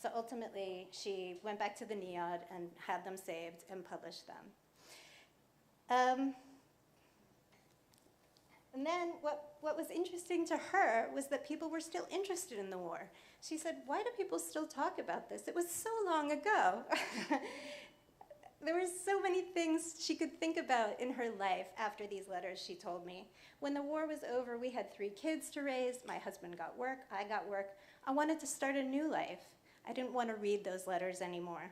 So ultimately, she went back to the NIOD and had them saved and published them. And then what was interesting to her was that people were still interested in the war. She said, why do people still talk about this? It was so long ago. There were so many things she could think about in her life after these letters she told me. When the war was over, we had 3 kids to raise. My husband got work. I got work. I wanted to start a new life. I didn't want to read those letters anymore.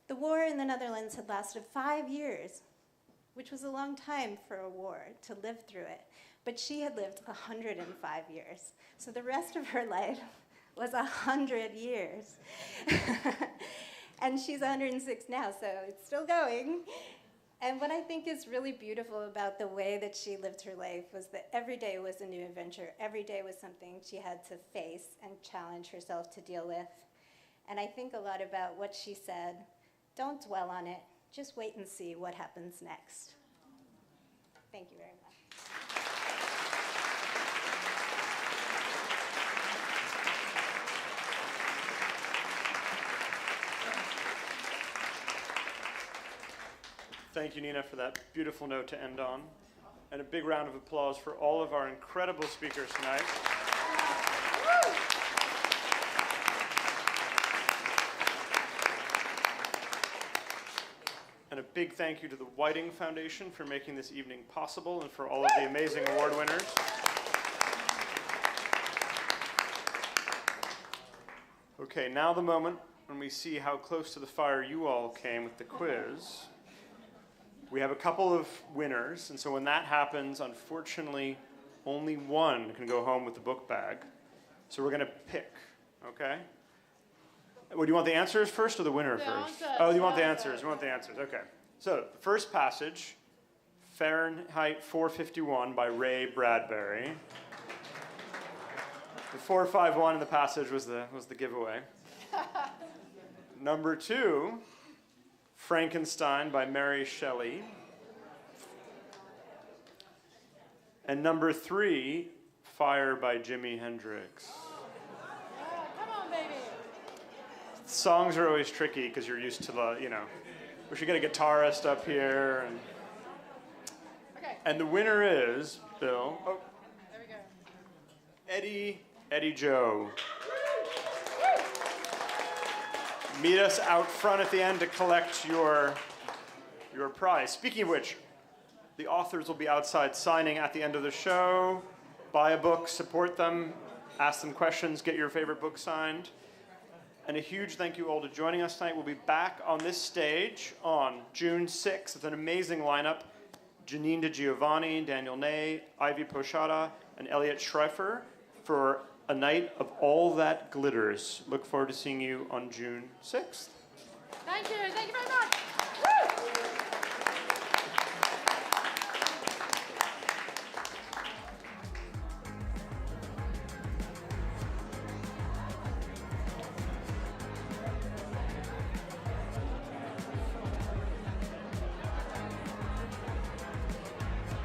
The war in the Netherlands had lasted 5 years, which was a long time for a war to live through it. But she had lived 105 years. So the rest of her life was 100 years. And she's 106 now, so it's still going. And what I think is really beautiful about the way that she lived her life was that every day was a new adventure. Every day was something she had to face and challenge herself to deal with. And I think a lot about what she said. Don't dwell on it. Just wait and see what happens next. Thank you very much. Thank you, Nina, for that beautiful note to end on. And a big round of applause for all of our incredible speakers tonight. And a big thank you to the Whiting Foundation for making this evening possible and for all of the amazing award winners. Okay, now the moment when we see how close to the fire you all came with the quiz. We have a couple of winners, and so when that happens, unfortunately, only one can go home with the book bag. So we're going to pick, okay? Well, do you want the answers first or the winner first? Answers. Oh, you want the answers. You want the answers. Okay. So the first passage, Fahrenheit 451 by Ray Bradbury. The 451 in the passage was the giveaway. Number 2, Frankenstein by Mary Shelley. And number 3, Fire by Jimi Hendrix. Come on, baby. Songs are always tricky because you're used to the, we should get a guitarist up here. Okay, And the winner is, Bill, there we go. Eddie Joe. Meet us out front at the end to collect your prize. Speaking of which, the authors will be outside signing at the end of the show. Buy a book, support them, ask them questions, get your favorite book signed. And a huge thank you all to joining us tonight. We'll be back on this stage on June 6th with an amazing lineup. Janine DeGiovanni, Daniel Ney, Ivy Pochada, and Elliot Schreifer for a night of all that glitters. Look forward to seeing you on June 6th. Thank you very much.